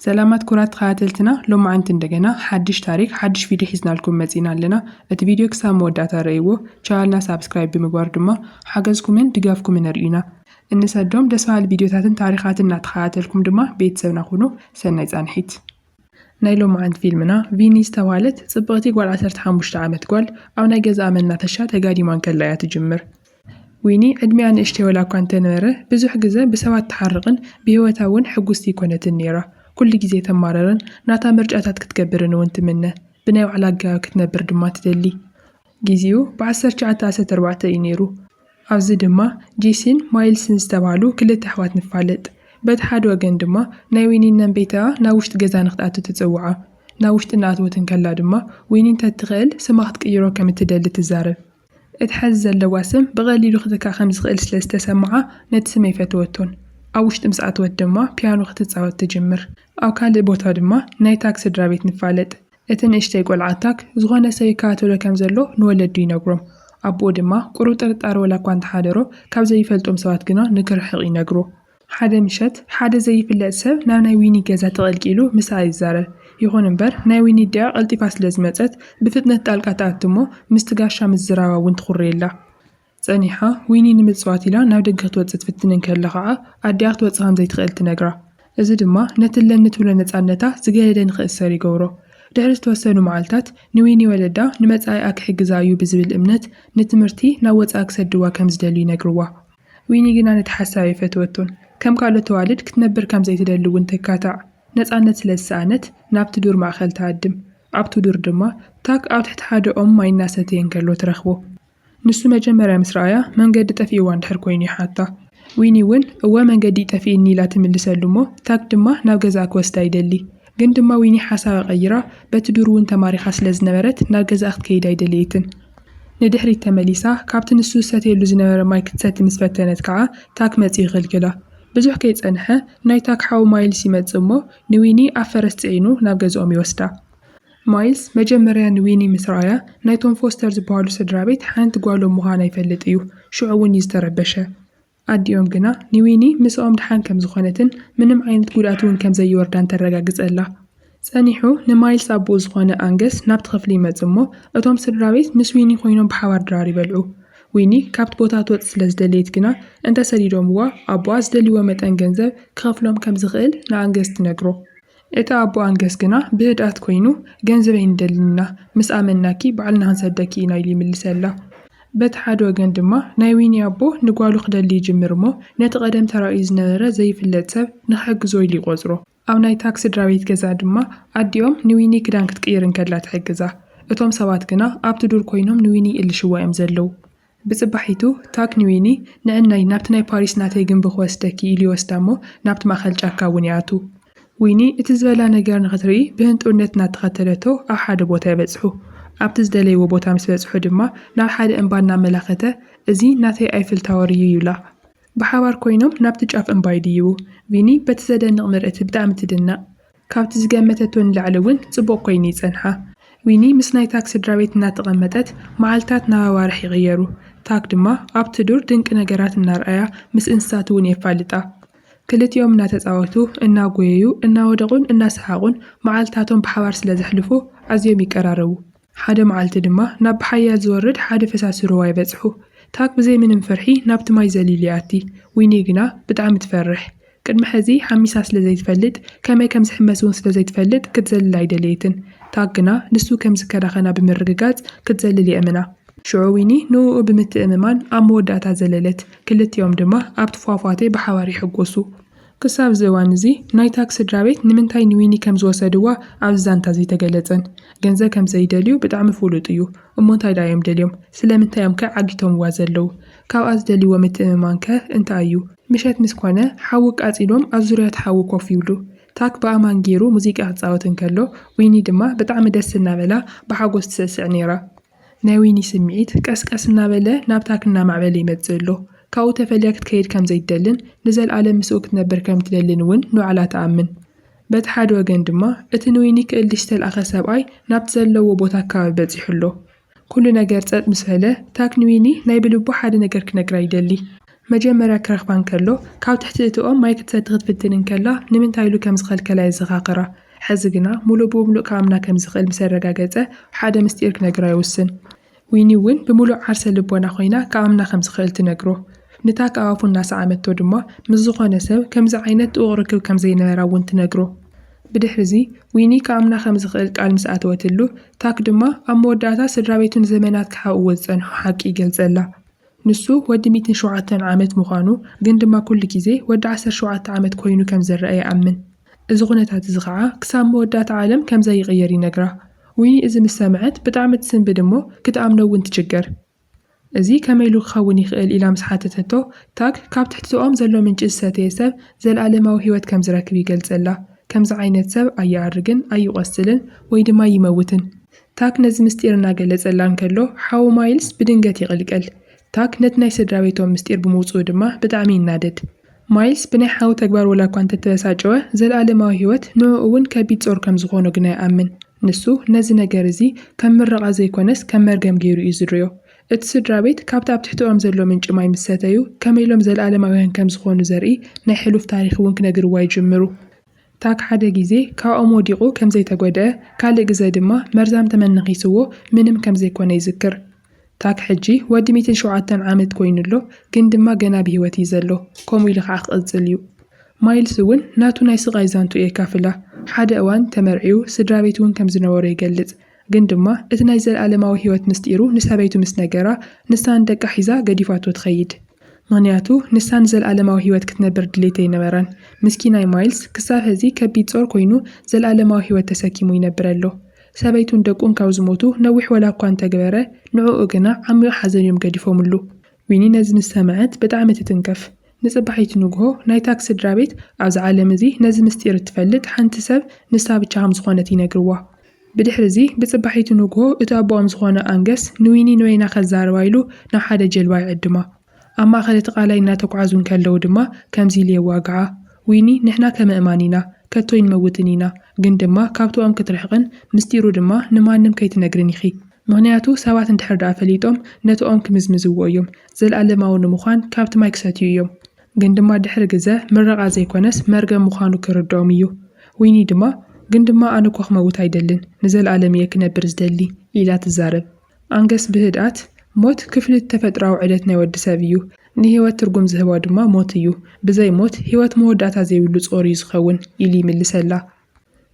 سلامات كرات خاتلتنا لو ما عند እንደገና حدش تاريخ حدش فيديو حزنا لكم مزينا لنا ات فيديو كسام وداتا ريو چالنا سبسكرايب بمግባር ድማ حገዝኩምን ድጋፍኩምን ርኢና እንሰዶም ደስዋል ቪዲዮታትን ታሪኻትን ናትኻተልኩም ድማ ቤተሰብና ኹኑ ሰናይ ጻንሒት ናይ ሎ ማዓንት ፊልምና ቪኒስ ተዋለት ጽብቕቲ ጓል 15 ዓመት ጓል ኣብ ናይ ገዛ መናተሻ ተጋዲማን ከላያ ትጅምር ዊኒ ዕድሚያ ንእሽተይ ወላ እኳ እንተነበረ ብዙሕ ግዜ ብሰባት ተሓርቕን ብህይወታውን ሕጉስቲ ኮነትን ነይራ كل جزء تماررن ناتا مرجعات كتكبرن وانتمنه بناي وعلى جاك تنبر دما تدلي جزيو بعسر شعات عسى تربعة ينيرو عوز دما جيسين مايلسنز تبعلو كل تحوات نفعلت بد حد وجن دما ناوينين نبيتا ناوشت جزان خطأتو تتزوعه ناوشت ناتو تنكلا دما وينين تتغل سماخت كيرو كم تدلي تزارب اتحزل لواسم بغالي لخذك 5 غيل سلسته سمعه نتسمي فتوتون أوشت مساعات ودما بيانو ختتصاوت تجمر أو كان لبوتا دما ناي تاكس درابيت نفالت اتن اشتاي قولعاتاك زغونا سيكاتو لكم زلو نولدو ينقرم أبو دما قرو ترطار ولا كوانت حادرو كاب زي فلتوم سوات كنا نكر حق ينقرو حدا مشت حدا زي فلات سب ناي ويني جازا تغلقيلو مساعي الزارة يغون انبر ناي ويني داع التفاس لازمتت بفتنة تالقاتات دمو مستقاشا مزراوة وانتخوريلا صنيحة ويني نمتصواتيلا ناو دقة توصت فتنن كاللغعة أدياغ توصغام زي تغيل تنقرا إذا دما نتلن نتولا نتعنتا زغيلن خيسر يقورو دحرس توسنو معالتات نويني ولدا نمتصاي أك حقزايو بزبل الأمنت نتمرتي ناوص أك سدوا كم زدلو ينقروا ويني جنا نتحساوي فتوتون كم قالو توالد كتنبر كم زي تدلو وانتكاتع نتعنت سلسانت ناب تدور مع خل تعدم عب تدور دما تاك أو تحت حادو ماي ناستين كالو ترخبو نسو مجمرة مسرايا من قد تفي وان تحركويني حتى ويني ون هو من قد تفي إني لا تملس اللمو تاك دما ناوغزاك وستايدلي قن دما ويني حاسا غيرا بتدور وان تماري خاس لزنبرت ناوغزاك كيدايدليتن ندحري التماليسا كابتن نسو ساتي اللوزنبرة مايك تساتي مسفتانت كعا تاك ماتي غلقلا بزوح كيت أنحا ناي تاك حاو مايلسي ماتزمو نويني أفرست عينو ناوغزومي وستا مايلز مجمريا نويني مسرايا نايتون فوستر زبالو سدرابيت حانت قوالو مهانا يفلت ايو شعوون يزتربشا عديون قنا نويني مسوام دحان كم زخونتن منم عينت قولاتون كم زي وردان ترقا قزقلا سانيحو نمايلز أبو زخونة أنجس نابت خفلي مزمو اتوم سدرابيت مسويني خوينو بحوار دراري بلعو ويني كابت بوتاتو تسلز دليت قنا انت سريدوم هو أبواز دلي ومت أنجنزب كخفلوم كم زغل نا أنجس تنقرو إتا أبو أنجز كنا بهدات كوينو جنزبين دلنا مس آمناكي بعلنا هنصدقي نايلي من السلة بتحد وجن دما نايويني أبو نقولو خدالي جمرمو نتقدم ترائز نذرة زي في اللتسب نحق زويلي غزرو أو ناي تاكس دراويت كزا دما عديوم نويني كدان كتقيرن كدلا تحقزا اتوم سوات كنا أبتدور كوينوم نويني اللي شوا يمزلو بصباحيتو تاك نويني نعناي نابتناي باريس ناتي جنبخ وستاكي إلي وستامو نابت ماخل جاكا ونياتو ويني اتزبلا نجار نغتري بهنت أونتنا تختلتو أحد بوتا يبصحو أبتزدلي وبوتا مسبصحو دما ناب حد انبانا ملاخته ازي ناتي ايفل تاوريو يولا بحوار كوينوم نابتجاف انبايديو ويني بتزدن نغمرت بدعم تدنا كابت زقامتتون لعلون صبو كويني صنحا ويني مسناي تاكس دراويت ناتغمتت معالتات نوارح يغيرو تاك دما أبتدور دنك نجارات النارقيا مس انساتون يفالتا كلت يوم ناتتصاوتو إنا قويو إنا ودغون إنا سحاقون معالتاتهم بحوار سلازحلفو عزيوم يقرارو حدا معالت دما ناب حيات زورد حدا فساس رواي بزحو تاك بزي من مفرحي نابت ماي زليلياتي وينيقنا بدعم تفرح قد محزي حميسا سلازي تفلت كما كم زحمسون سلازي تفلت كتزلل عيدليتن تاقنا نسو كم زكراخنا بمرققات كتزلل يأمنا شعويني نو بمتأممان أموداتا زللت كلت يوم دما أبت فوافاتي بحواري حقوسو كساب زوانزي ناي تاكس درابيت نمنتاي نويني كم زوسدوا عبزانتا زي تقلتن جنزا كم زي دليو بدعم فولوطيو أمونتاي دايم دليوم سلامنتاي يمكا عقيتهم وازلو كاو أز دليو ومتأممانكا انتايو مشات مسكوانا حاوك أزيلوم أزوريات حاوك وفيولو تاك بأمان جيرو موزيكا هتصاوتن كالو ويني دما بدعم دسنا بلا بحاقوس تسسع نيرا ناويني سمعيت كاسكاسنا بلا نابتاكنا معبالي متزلو كاو تفليك تكيد كم زي دلن نزل على مسوك تنبر كم تدلن ون نو على تأمن بتحد وجن دما اتنويني كالديشتال أخساب أي نابتزلو وبوتا كاو بتزيحلو كل نجار تات مسهلة تاك نويني نايبلو بو حد نجار كنجرا يدلي መጀመርያ ክረኽባን ከሎ ካብ ትሕቲ እትኦም ማይ ክትሰቲ ክትፍትን ከላ ንምንታይ ኢሉ ከም ዝኸልከላ ይዘኻኽራ ሕዚ ግና ሙሉእ ብሙሉእ ከኣምና ከም ዝኽእል ምስ ኣረጋገፀ ሓደ ምስጢር ክነግራ ይውስን ዊኒ እውን ብሙሉእ ዓርሰ ልቦና ኮይና ከኣምና ከም ዝኽእል ትነግሮ ንታ ከኣፉ እናሰዓመቶ ድማ ምስ ዝኾነ ሰብ ከምዚ ዓይነት ጥቡቕ ርክብ ከም ዘይነበራ እውን ትነግሮ ብድሕሪዚ ዊኒ ከኣምና ከም ዝኽእል ቃል ምስ ኣተወትሉ ታክ ድማ ኣብ መወዳእታ ስድራ ቤቱን ዘመናት ክሓብእዎ ዝፀንሑ ሓቂ ይገልፀላ ንሱ ወዲ 107 ዓመት ምዃኑ ግን ድማ ኩሉ ግዜ ወዲ 17 ዓመት ኮይኑ ከም ዝረአ ይኣምን እዚ ኩነታት እዚ ከዓ ክሳብ መወዳእታ ዓለም ከም ዘይቕየር ይነግራ ዊኒ እዚ ምስ ሰምዐት ብጣዕሚ ትስንብድ እሞ ክትኣምኖ እውን ትችገር እዚ ከመይ ኢሉ ክኸውን ይኽእል ኢላ ምስ ሓተተቶ ታክ ካብ ትሕቲኦም ዘሎ ምንጪ ዝሰተየ ሰብ ዘለኣለማዊ ሂወት ከም ዝረክብ ይገልፀላ ከምዚ ዓይነት ሰብ ኣየኣርግን ኣይቆስልን ወይ ድማ ይመውትን ታክ ነዚ ምስጢር እናገለፀላ እንከሎ ሓው ማይልስ ብድንገት ይቕልቀል ታክ ነቲ ናይ ስድራ ቤቶም ምስጢር ብምውፅኡ ድማ ብጣዕሚ ይናደድ ማይልስ ብናይ ሓው ተግባር ወላ እኳ እንተተበሳጨወ ዘለኣለማዊ ሂወት ንዑ እውን ከቢድ ጾር ከም ዝኾኑ ግና ይኣምን ንሱ ነዚ ነገር እዚ ከም ምረቓ ዘይኮነስ ከም መርገም ገይሩ እዩ ዝድርዮ እቲ ስድራ ቤት ካብቲ ኣብ ትሕቲኦም ዘሎ ምንጪ ማይ ምስ ሰተዩ ከመይ ኢሎም ዘለኣለማውያን ከም ዝኾኑ ዘርኢ ናይ ሕሉፍ ታሪክ እውን ክነግርዋ ይጅምሩ ታክ ሓደ ግዜ ካብኦም ወዲቑ ከም ዘይተጎድአ ካልእ ግዜ ድማ መርዛም ተመንኺስዎ ምንም ከም ዘይኮነ ይዝክር ታክ ሕጂ ወዲ 107 ዓመት ኮይኑሎ ግን ድማ ገና ብሂወት እዩ ዘሎ ከምኡ ኢሉ ከዓ ክቕፅል እዩ ማይልስ እውን ናቱ ናይ ስቓይ ዛንቱ የካፍላ ሓደ እዋን ተመርዒዩ ስድራ ቤት እውን ከም ዝነበሮ ይገልጽ ግን ድማ እቲ ናይ ዘለኣለማዊ ሂወት ምስጢሩ ንሰበይቱ ምስ ነገራ ንሳን ደቃ ሒዛ ገዲፋቶ ትኸይድ ምክንያቱ ንሳን ዘለኣለማዊ ሂወት ክትነብር ድሌተ ይነበረን ምስኪናይ ማይልስ ክሳብ ሕዚ ከቢድ ጾር ኮይኑ ዘለኣለማዊ ሂወት ተሰኪሙ ይነብር ኣሎ ሰበይቱን ደቁን ካብ ዝሞቱ ነዊሕ ወላ እኳ እንተገበረ ንዕኡ ግና ዓሚቕ ሓዘን እዮም ገዲፎምሉ ዊኒ ነዚ ምስ ሰምዐት ብጣዕሚ ትትንከፍ ንፅባሒቱ ንግሆ ናይ ታክ ስድራ ቤት ኣብዚ ዓለም እዚ ነዚ ምስጢር እትፈልጥ ሓንቲ ሰብ ንሳ ብቻ ከም ዝኾነት ይነግርዋ ብድሕሪዚ ብፅባሒቱ ንግሆ እቲ ኣቦኦም ዝኾነ ኣንገስ ንዊኒ ንወይና ከዛረባ ኢሉ ናብ ሓደ ጀልባ ይዕድማ ኣብ ማእኸል እቲ ቃላይ እናተጓዓዙ ከለዉ ድማ ከምዚ ኢሉ የዋግዓ ዊኒ ንሕና ከምእማን ኢና ከቶ ይንመውትን ኢና ግን ድማ ካብቶም ክትርሕቕን ምስጢሩ ድማ ንማንም ከይትነግርን ኢኺ ምክንያቱ ሰባት እንድሕር ደኣ ፈሊጦም ነቶም ክምዝምዝዎ እዮም ዘለኣለማዊ ንምዃን ካብቲ ማይ ክሰትዩ እዮም ግን ድማ ድሕሪ ግዜ ምረቓ ዘይኮነስ መርገም ምዃኑ ክርድኦም እዩ ዊኒ ድማ ግን ድማ ኣነ እኳ ክመውት ኣይደልን ንዘለኣለም እየ ክነብር ዝደሊ ኢላ ትዛረብ ኣንገስ ብህድኣት ሞት ክፍልት ተፈጥራዊ ዕደት ናይ ወዲ ሰብ እዩ ንሂወት ትርጉም ዝህቦ ድማ ሞት እዩ ብዘይ ሞት ሂወት መወዳእታ ዘይብሉ ጾር እዩ ዝኸውን ኢሉ ይምልሰላ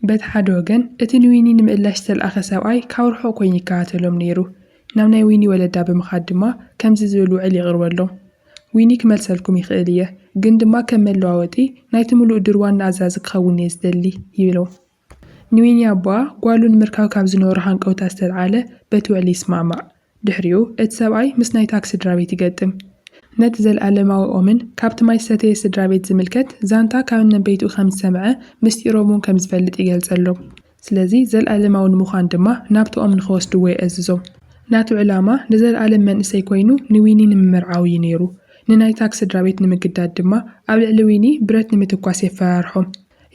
በቲ ሓደ ወገን እቲ ንዊኒ ንምእላሽ ዝተለኣኸ ሰብኣይ ካብ ርሑቕ ኮይኑ ይከታተሎም ነይሩ ናብ ናይ ዊኒ ወለዳ ብምኻድ ድማ ከምዚ ዝብል ውዕል ይቕርበሎም ዊኒ ክመልሰልኩም ይኽእል እየ ግን ድማ ከም መለዋወጢ ናይቲ ሙሉእ ድርዋን ንኣዛዚ ክኸውን እየ ዝደሊ ይብሎም ንዊኒ ኣባ ጓሉ ንምርካብ ካብ ዝነበሩ ሃንቀውታ ዝተለዓለ በቲ ውዕሊ ይስማዕማዕ ድሕሪኡ እቲ ሰብኣይ ምስ ናይ ታክ ስድራ ቤት ይገጥም ነቲ ዘለኣለማዊ ኦምን ካብቲ ማይ ዝሰተየ ስድራ ቤት ዝምልከት ዛንታ ካብ ነበይቱ ከም ዝሰምዐ ምስጢሮም እውን ከም ዝፈልጥ ይገልጸሎም ስለዚ ዘለኣለማዊ ንምዃን ድማ ናብቲኦም ንኸወስድዎ የእዝዞም ናቱ ዕላማ ንዘለኣለም መንእሰይ ኮይኑ ንዊኒ ንምምርዓዊ እዩ ነይሩ ንናይ ታክ ስድራ ቤት ንምግዳድ ድማ ኣብ ልዕሊ ዊኒ ብረት ንምትኳስ የፈራርሖም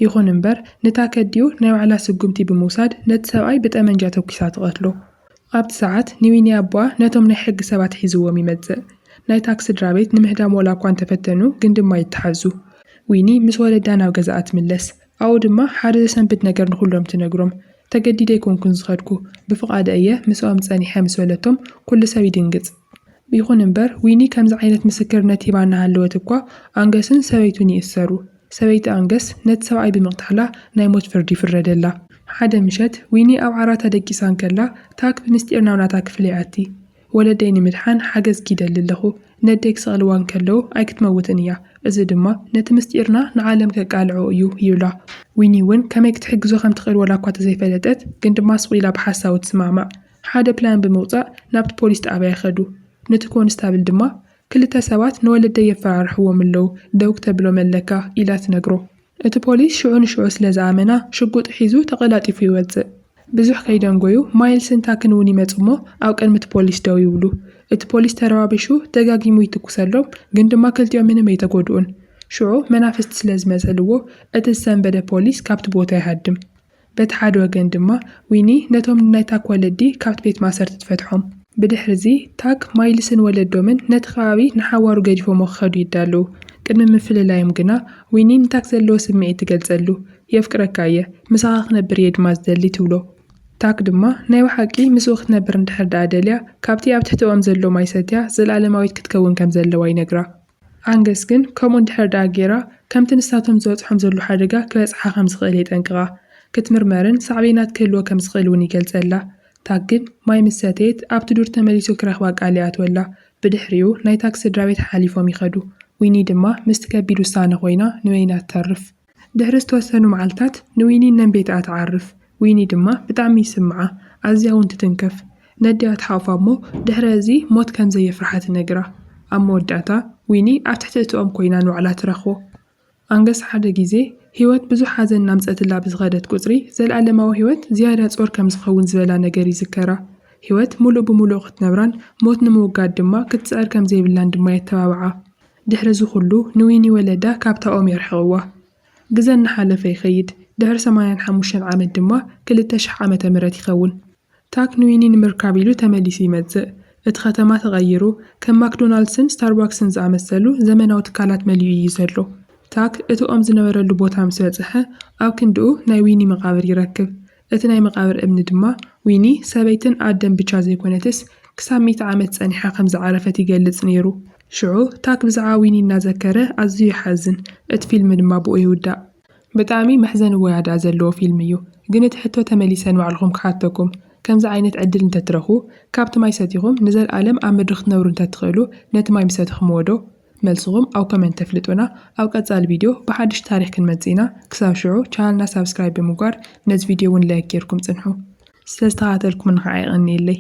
ይኹን እምበር ነታ ከዲኡ ናይ ባዕላ ስጉምቲ ብምውሳድ ነቲ ሰብኣይ ብጠመንጃ ተኩሳ ትቐትሎ ኣብቲ ሰዓት ንዊኒ ኣባ ነቶም ናይ ሕጊ ሰባት ሒዝዎም ይመጽእ ናይ ታክ ስድራ ቤት ንምህዳም ወላ እኳ እንተፈተኑ ግን ድማ ይተሓዙ ዊኒ ምስ ወለዳ ናብ ገዛኣ ትምለስ ኣብኡ ድማ ሓደ ዘሰንብት ነገር ንኩሎም ትነግሮም ተገዲደ ይኮንኩን ዝኸድኩ ብፍቓደ እየ ምስኦም ፀኒሐ ምስ በለቶም ኩሉ ሰብ ይድንግጽ ይኹን እምበር ዊኒ ከምዚ ዓይነት ምስክርነት ሂባና ሃለወት እኳ ኣንገስን ሰበይቱን ይእሰሩ ሰበይቲ ኣንገስ ነቲ ሰብኣይ ብምቕታላ ናይ ሞት ፍርዲ ይፍረደላ ሓደ ምሸት ዊኒ ኣብ ዓራታ ደቂሳን ከላ ታክ ብምስጢር ናብ ናታ ክፍሊ ኣቲ ወለደይ ንምድሓን ሓገዝ ኪደሊ ኣለኹ ነደይ ክስቕልዋን ከለዉ ኣይክትመውትን እያ እዚ ድማ ነቲ ምስጢርና ንዓለም ከቃልዖ እዩ ይብላ ዊኒ እውን ከመይ ክትሕግዞ ከም ትኽእል ወላ እኳ ተዘይፈለጠት ግን ድማ ስቑኢላ ብሓሳቡ ትስማዕማዕ ሓደ ፕላን ብምውፃእ ናብቲ ፖሊስ ጣብያ ይኸዱ ነቲ ኮንስታብል ድማ ክልተ ሰባት ንወለደይ የፈራርሕዎም ኣለዉ ደው ክተብሎም ኣለካ ኢላ ትነግሮ እቲ ፖሊስ ሽዑ ንሽዑ ስለ ዝኣመና ሽጉጥ ሒዙ ተቐላጢፉ ይወፅእ ብዙሕ ከይደንጎዩ ማይልስን ታክን እውን ይመፁ እሞ ኣብ ቅድሚ እቲ ፖሊስ ደው ይብሉ እቲ ፖሊስ ተረባቢሹ ደጋጊሙ ይትኩሰሎም ግን ድማ ክልቲኦም ምንም ኣይተጎድኡን ሽዑ መናፍስቲ ስለ ዝመሰልዎ እቲ ዝሰንበደ ፖሊስ ካብቲ ቦታ ይሃድም በቲ ሓደ ወገን ድማ ዊኒ ነቶም ናይ ታክ ወለዲ ካብቲ ቤት ማሰርቲ ትፈትሖም ብድሕሪ እዚ ታክ ማይልስን ወለዶምን ነቲ ከባቢ ንሓዋሩ ገዲፎም ክኸዱ ይዳለዉ ቅድሚ ምፍልላዮም ግና ዊኒ ንታክ ዘለዎ ስምዒት ትገልጸሉ የፍቅረካ እየ ምሳኻ ክነብር እየ ድማ ዝደሊ ትብሎ ታክ ድማ ናይ ባሓቂ ምስኡ ክትነብር እንድሕር ዳኣ ደልያ ካብቲ ኣብ ትሕቲኦም ዘሎ ማይ ሰትያ ዘለኣለማዊት ክትከውን ከም ዘለዋ ይነግራ ኣንገስ ግን ከምኡ እንድሕር ዳኣ ጌራ ከምቲ ንሳቶም ዝበፅሖም ዘሎ ሓደጋ ክበፅሓ ከም ዝኽእል የጠንቅቓ ክትምርመርን ሳዕቤናት ክህልዎ ከም ዝኽእል እውን ይገልጸላ ታክ ግን ማይ ምስ ሰተየት ኣብቲ ዱር ተመሊሱ ክረኽባ ቃል ይኣትወላ ብድሕሪኡ ናይ ታክ ስድራ ቤት ሓሊፎም ይኸዱ ዊኒ ድማ ምስቲ ከቢድ ውሳነ ኮይና ንወይና ትተርፍ ድሕሪ ዝተወሰኑ መዓልታት ንዊኒ ነን ቤትኣ ትዓርፍ ዊኒ ድማ ብጣዕሚ ይስምዓ ኣዝያ እውን ትትንከፍ ነዲያ ትሓቋ እሞ ድሕሪ እዚ ሞት ከም ዘየፍርሓ ትነግራ ኣብ መወዳእታ ዊኒ ኣብ ትሕቲ እትኦም ኮይና ንባዕላ ትረኽቦ ኣንገስ ሓደ ግዜ ህይወት ብዙሕ ሓዘን ናምፀትላ ብዝኸደት ቁፅሪ ዘለኣለማዊ ህይወት ዝያዳ ጾር ከም ዝኸውን ዝበላ ነገር ይዝከራ ህይወት ሙሉእ ብምሉእ ክትነብራን ሞት ንምውጋድ ድማ ክትፅዕር ከም ዘይብላን ድማ የተባብዓ ድሕሪ እዚ ኩሉ ንዊኒ ወለዳ ካብታ ኦም የርሕቕዋ ግዜ እናሓለፈ ይኸይድ ድሕሪ 85 ዓመት ድማ 2000 ዓመተ ምህረት ይኸውን ታክ ንዊኒ ንምርካብ ኢሉ ተመሊሱ ይመጽእ እቲ ከተማ ተቐይሩ ከም ማክዶናልድስን ስታርባክስን ዝኣመሰሉ ዘመናዊ ትካላት መሊኡ እዩ ዘሎ ታክ እቲ ኦም ዝነበረሉ ቦታ ምስ በፅሐ ኣብ ክንድኡ ናይ ዊኒ መቃብር ይረክብ እቲ ናይ መቃብር እምኒ ድማ ዊኒ ሰበይትን ኣደን ብቻ ዘይኮነትስ ክሳብ 100 ዓመት ፀኒሓ ከም ዝዓረፈት ይገልጽ ነይሩ ሽዑ ታክ ብዛዕባ ዊኒ እናዘከረ ኣዝዩ ይሓዝን እቲ ፊልም ድማ ብኡ ይውዳእ ብጣዕሚ መሕዘን ወያዳ ዘለዎ ፊልም እዩ ግን እቲ ሕቶ ተመሊሰን ባዕልኹም ክሓተኩም ከምዚ ዓይነት ዕድል እንተትረኹ ካብቲ ማይ ሰቲኹም ንዘለኣለም ኣብ ምድሪ ክትነብሩ እንተትኽእሉ ነቲ ማይ ምሰትኹምዎ ዶ መልስኹም ኣብ ኮመንት ተፍልጡና ኣብ ቀጻሊ ቪድዮ ብሓድሽ ታሪክ ክንመጽእ ኢና ክሳብ ሽዑ ቻናልና ሳብስክራይብ ብምግባር ነዚ ቪድዮ እውን ላይክ ጌርኩም ጽንሑ ስለዝተኸታተልኩም ንኸዓ ይቕኒየለይ